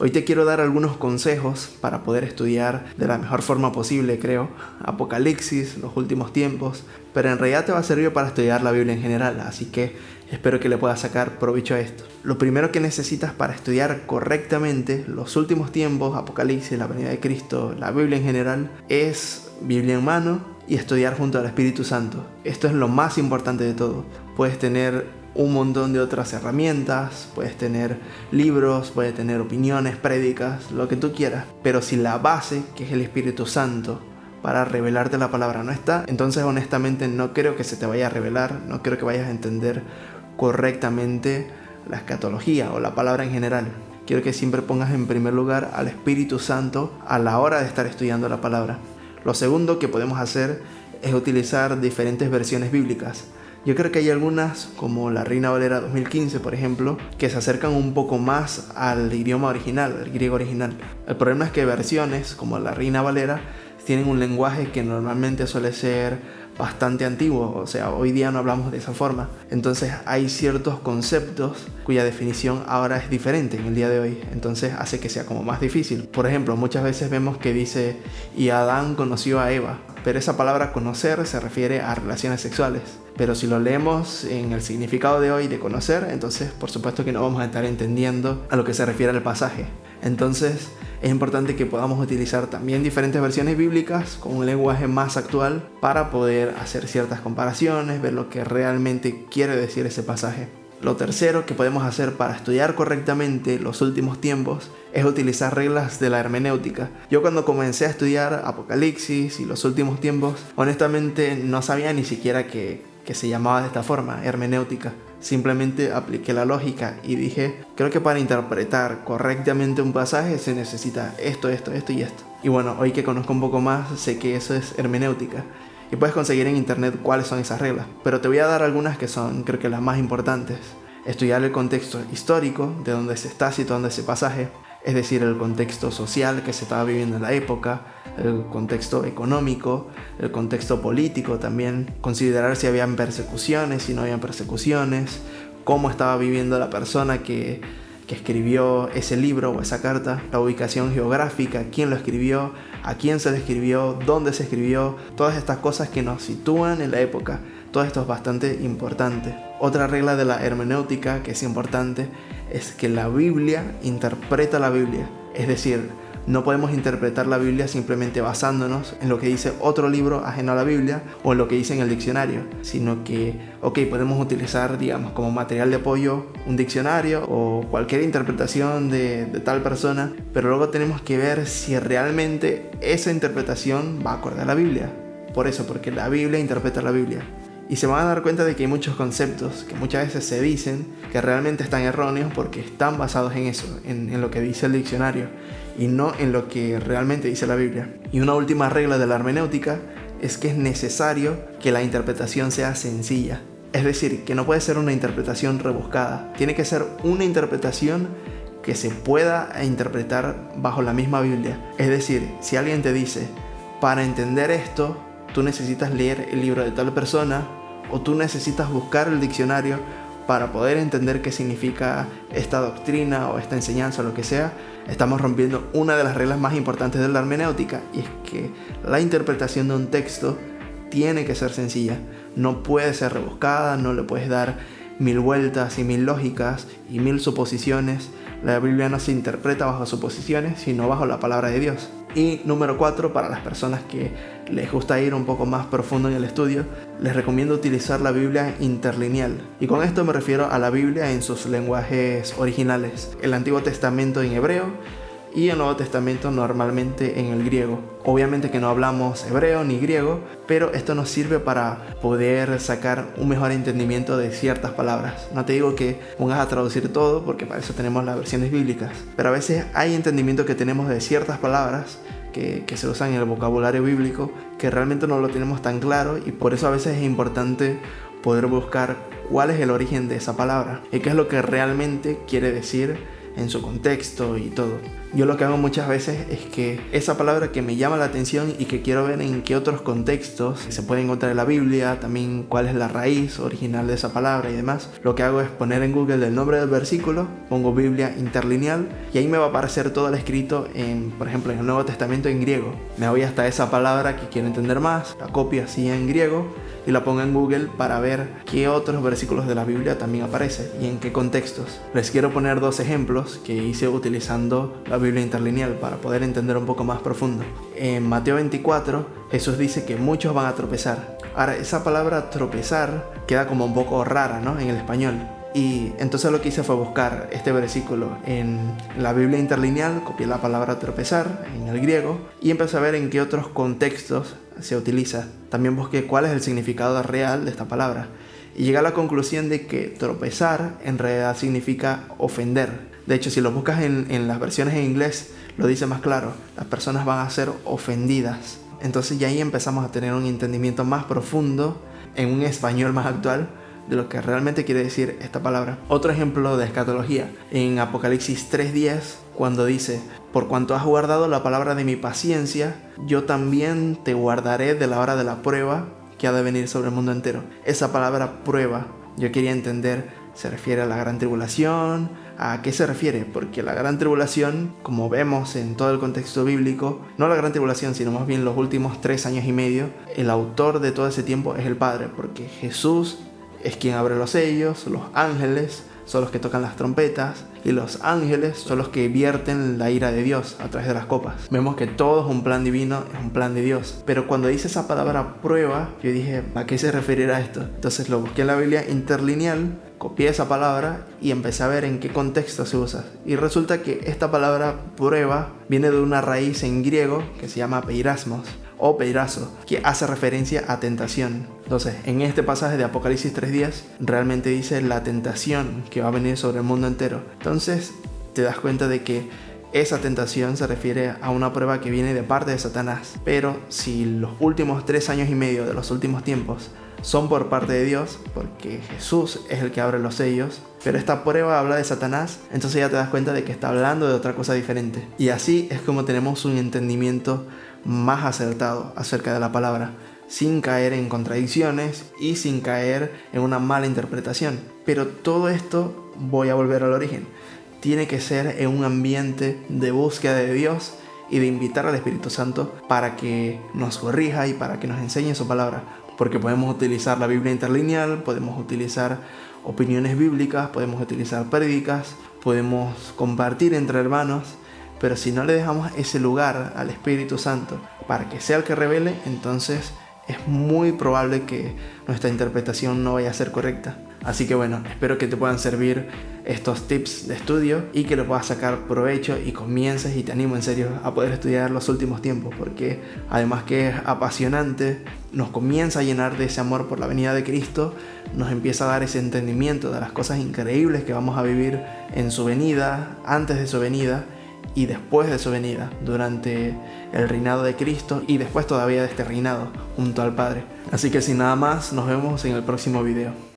Hoy te quiero dar algunos consejos para poder estudiar de la mejor forma posible, creo, Apocalipsis, los últimos tiempos, pero en realidad te va a servir para estudiar la Biblia en general, así que espero que le puedas sacar provecho a esto. Lo primero que necesitas para estudiar correctamente los últimos tiempos, Apocalipsis, la venida de Cristo, la Biblia en general, es Biblia en mano y estudiar junto al Espíritu Santo. Esto es lo más importante de todo. Puedes tener un montón de otras herramientas, puedes tener libros, puedes tener opiniones, prédicas, lo que tú quieras, pero si la base, que es el Espíritu Santo, para revelarte la palabra no está, entonces honestamente no creo que se te vaya a revelar, no creo que vayas a entender correctamente la escatología o la palabra en general. Quiero que siempre pongas en primer lugar al Espíritu Santo a la hora de estar estudiando la palabra. Lo segundo que podemos hacer es utilizar diferentes versiones bíblicas. Yo creo que hay algunas, como la Reina Valera 2015, por ejemplo, que se acercan un poco más al idioma original, al griego original. El problema es que versiones como la Reina Valera tienen un lenguaje que normalmente suele ser bastante antiguo, o sea, hoy día no hablamos de esa forma. Entonces hay ciertos conceptos cuya definición ahora es diferente en el día de hoy, entonces hace que sea como más difícil. Por ejemplo, muchas veces vemos que dice, y Adán conoció a Eva, pero esa palabra conocer se refiere a relaciones sexuales. Pero si lo leemos en el significado de hoy de conocer, entonces por supuesto que no vamos a estar entendiendo a lo que se refiere al pasaje. Entonces es importante que podamos utilizar también diferentes versiones bíblicas con un lenguaje más actual para poder hacer ciertas comparaciones, ver lo que realmente quiere decir ese pasaje. Lo tercero que podemos hacer para estudiar correctamente los últimos tiempos es utilizar reglas de la hermenéutica. Yo cuando comencé a estudiar Apocalipsis y los últimos tiempos, honestamente no sabía ni siquiera que se llamaba de esta forma, hermenéutica. Simplemente apliqué la lógica y dije, creo que para interpretar correctamente un pasaje se necesita esto y esto. Y bueno, hoy que conozco un poco más, sé que eso es hermenéutica. Y puedes conseguir en internet cuáles son esas reglas. Pero te voy a dar algunas que son, creo que las más importantes. Estudiar el contexto histórico de donde se está situando ese pasaje, es decir, el contexto social que se estaba viviendo en la época, el contexto económico, el contexto político también, considerar si habían persecuciones, si no habían persecuciones, cómo estaba viviendo la persona que escribió ese libro o esa carta, la ubicación geográfica, quién lo escribió, a quién se le escribió, dónde se escribió, todas estas cosas que nos sitúan en la época. Todo esto es bastante importante. Otra regla de la hermenéutica que es importante es que la Biblia interpreta la Biblia. Es decir, no podemos interpretar la Biblia simplemente basándonos en lo que dice otro libro ajeno a la Biblia o en lo que dice en el diccionario, sino que, podemos utilizar, digamos, como material de apoyo un diccionario o cualquier interpretación de tal persona, pero luego tenemos que ver si realmente esa interpretación va acorde a la Biblia. Por eso, porque la Biblia interpreta la Biblia. Y se van a dar cuenta de que hay muchos conceptos que muchas veces se dicen que realmente están erróneos porque están basados en eso, en lo que dice el diccionario y no en lo que realmente dice la Biblia. Y una última regla de la hermenéutica es que es necesario que la interpretación sea sencilla. Es decir, que no puede ser una interpretación rebuscada. Tiene que ser una interpretación que se pueda interpretar bajo la misma Biblia. Es decir, si alguien te dice, para entender esto, tú necesitas leer el libro de tal persona, o tú necesitas buscar el diccionario para poder entender qué significa esta doctrina o esta enseñanza o lo que sea, estamos rompiendo una de las reglas más importantes de la hermenéutica, y es que la interpretación de un texto tiene que ser sencilla, no puede ser rebuscada, no le puedes dar 1000 vueltas y 1000 lógicas y 1000 suposiciones. La Biblia no se interpreta bajo suposiciones, sino bajo la palabra de Dios. Y número 4, para las personas que les gusta ir un poco más profundo en el estudio, les recomiendo utilizar la Biblia interlineal. Y con esto me refiero a la Biblia en sus lenguajes originales. El Antiguo Testamento en hebreo y el Nuevo Testamento normalmente en el griego. Obviamente que no hablamos hebreo ni griego, pero esto nos sirve para poder sacar un mejor entendimiento de ciertas palabras. No te digo que pongas a traducir todo, porque para eso tenemos las versiones bíblicas, pero a veces hay entendimiento que tenemos de ciertas palabras que se usan en el vocabulario bíblico que realmente no lo tenemos tan claro, y por eso a veces es importante poder buscar cuál es el origen de esa palabra y qué es lo que realmente quiere decir en su contexto y todo. Yo lo que hago muchas veces es que esa palabra que me llama la atención y que quiero ver en qué otros contextos se puede encontrar en la Biblia, también cuál es la raíz original de esa palabra y demás, lo que hago es poner en Google el nombre del versículo, pongo Biblia interlineal y ahí me va a aparecer todo el escrito en, por ejemplo, en el Nuevo Testamento en griego. Me voy hasta esa palabra que quiero entender más, la copio así en griego y la pongo en Google para ver qué otros versículos de la Biblia también aparecen y en qué contextos. Les quiero poner 2 ejemplos que hice utilizando la Biblia interlineal para poder entender un poco más profundo. En Mateo 24, Jesús dice que muchos van a tropezar. Ahora, esa palabra tropezar queda como un poco rara, ¿no?, en el español. Y entonces lo que hice fue buscar este versículo en la Biblia interlineal, copié la palabra tropezar en el griego y empecé a ver en qué otros contextos se utiliza. También busqué cuál es el significado real de esta palabra y llegué a la conclusión de que tropezar en realidad significa ofender. De hecho, si lo buscas en las versiones en inglés, lo dice más claro, las personas van a ser ofendidas. Entonces ya ahí empezamos a tener un entendimiento más profundo en un español más actual de lo que realmente quiere decir esta palabra. Otro ejemplo de escatología, en Apocalipsis 3:10, cuando dice: por cuanto has guardado la palabra de mi paciencia, yo también te guardaré de la hora de la prueba que ha de venir sobre el mundo entero. Esa palabra prueba, yo quería entender, ¿se refiere a la gran tribulación? ¿A qué se refiere? Porque la gran tribulación, como vemos en todo el contexto bíblico, no la gran tribulación, sino más bien los últimos 3 años y medio, el autor de todo ese tiempo es el Padre, porque Jesús es quien abre los sellos, los ángeles son los que tocan las trompetas y los ángeles son los que vierten la ira de Dios a través de las copas. Vemos que todo es un plan divino, es un plan de Dios. Pero cuando dice esa palabra prueba, yo dije, ¿a qué se referirá esto? Entonces lo busqué en la Biblia interlineal, copié esa palabra y empecé a ver en qué contexto se usa. Y resulta que esta palabra prueba viene de una raíz en griego que se llama peirasmos o peirazo, que hace referencia a tentación. Entonces, en este pasaje de Apocalipsis 3:10, realmente dice la tentación que va a venir sobre el mundo entero. Entonces, te das cuenta de que esa tentación se refiere a una prueba que viene de parte de Satanás. Pero si los últimos 3 años y medio de los últimos tiempos son por parte de Dios, porque Jesús es el que abre los sellos, pero esta prueba habla de Satanás, entonces ya te das cuenta de que está hablando de otra cosa diferente. Y así es como tenemos un entendimiento más acertado acerca de la palabra, sin caer en contradicciones y sin caer en una mala interpretación. Pero todo esto, voy a volver al origen, tiene que ser en un ambiente de búsqueda de Dios y de invitar al Espíritu Santo para que nos corrija y para que nos enseñe su palabra. Porque podemos utilizar la Biblia interlineal, podemos utilizar opiniones bíblicas, podemos utilizar prédicas, podemos compartir entre hermanos, pero si no le dejamos ese lugar al Espíritu Santo para que sea el que revele, entonces es muy probable que nuestra interpretación no vaya a ser correcta. Así que bueno, espero que te puedan servir estos tips de estudio y que le puedas sacar provecho y comiences y te animo en serio a poder estudiar los últimos tiempos, porque además que es apasionante, nos comienza a llenar de ese amor por la venida de Cristo, nos empieza a dar ese entendimiento de las cosas increíbles que vamos a vivir en su venida, antes de su venida y después de su venida, durante el reinado de Cristo y después todavía de este reinado junto al Padre. Así que sin nada más, nos vemos en el próximo video.